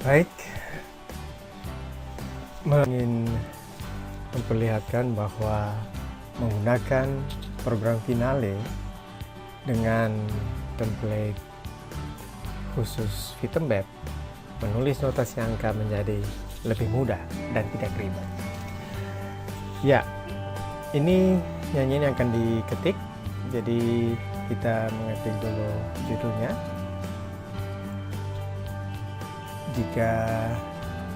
Baik, ingin memperlihatkan bahwa menggunakan program Finale dengan template khusus Fitembed menulis notasi angka menjadi lebih mudah dan tidak ribet. Ya, ini nyanyian yang akan diketik. Jadi kita mengetik dulu judulnya. Jika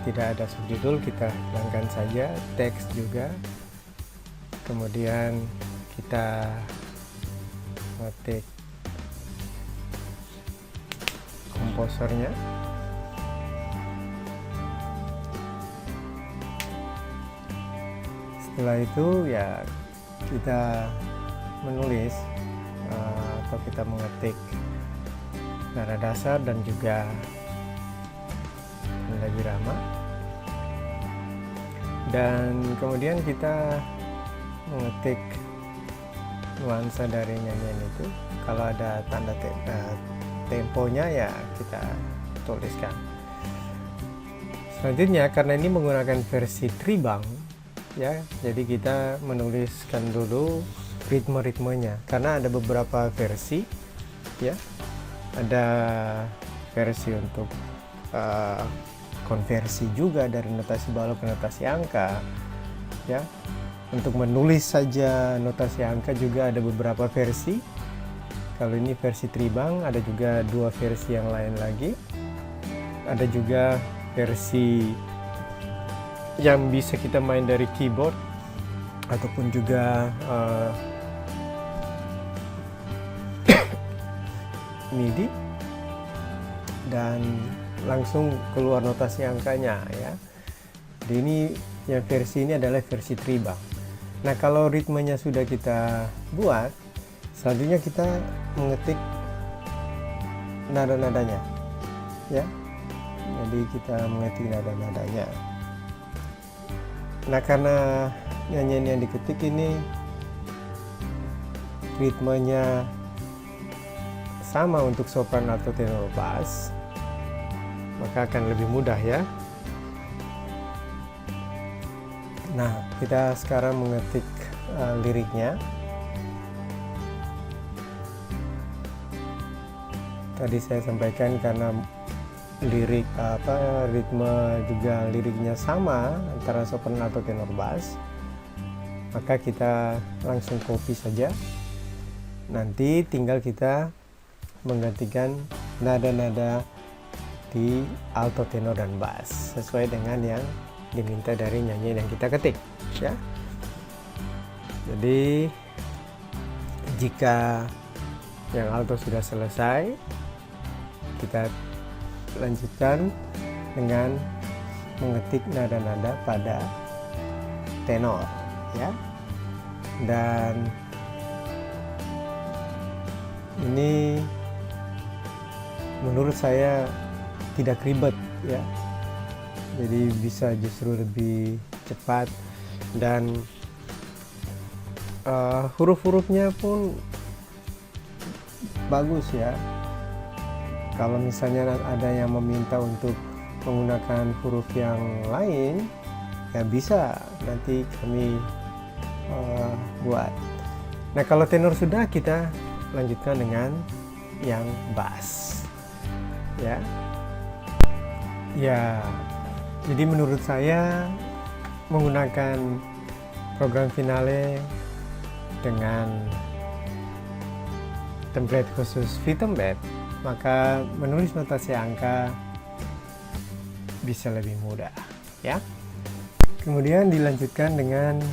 tidak ada subjudul, kita hilangkan saja teks juga. Kemudian kita mengetik komposernya. Setelah itu ya kita menulis atau kita mengetik nada dasar dan juga tanda birama, dan kemudian kita mengetik nuansa dari nyanyian itu. Kalau ada tanda temponya ya kita tuliskan. Selanjutnya, karena ini menggunakan versi Tribang ya, jadi kita menuliskan dulu ritme-ritmenya karena ada beberapa versi ya. Ada versi untuk konversi juga dari notasi balok ke notasi angka ya. Untuk menulis saja notasi angka juga ada beberapa versi. Kalau ini versi Tribang, ada juga dua versi yang lain lagi. Ada juga versi yang bisa kita main dari keyboard ataupun juga MIDI, dan langsung keluar notasi angkanya ya. Jadi ini yang versi ini adalah versi Tribang. Nah, kalau ritmenya sudah kita buat, selanjutnya kita mengetik nada-nadanya ya. Jadi kita mengetik nada-nadanya. Nah, karena nyanyian yang diketik ini ritmenya sama untuk sopran atau tenor bass, maka akan lebih mudah ya. Nah, kita sekarang mengetik liriknya. Tadi saya sampaikan karena lirik ritme juga liriknya sama antara sopran atau tenor bass, maka kita langsung copy saja. Nanti tinggal kita menggantikan nada-nada di alto, tenor, dan bass sesuai dengan yang diminta dari nyanyian yang kita ketik ya. Jadi jika yang alto sudah selesai, kita lanjutkan dengan mengetik nada-nada pada tenor ya. Dan ini menurut saya tidak ribet ya, jadi bisa justru lebih cepat, dan huruf-hurufnya pun bagus ya. Kalau misalnya ada yang meminta untuk menggunakan huruf yang lain, ya bisa nanti kami buat. Nah, kalau tenor sudah, kita lanjutkan dengan yang bass ya. Ya, jadi menurut saya menggunakan program Finale dengan template khusus Fitembed, maka menulis notasi angka bisa lebih mudah ya. Kemudian dilanjutkan dengan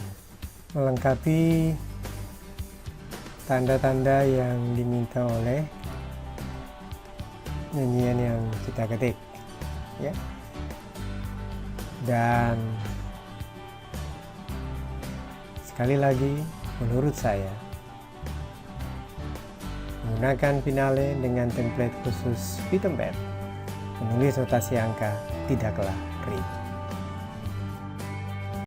melengkapi tanda-tanda yang diminta oleh nyanyian yang kita ketik ya. Dan sekali lagi, menurut saya menggunakan Finale dengan template khusus Fitembed menulis notasi angka tidaklah ribet.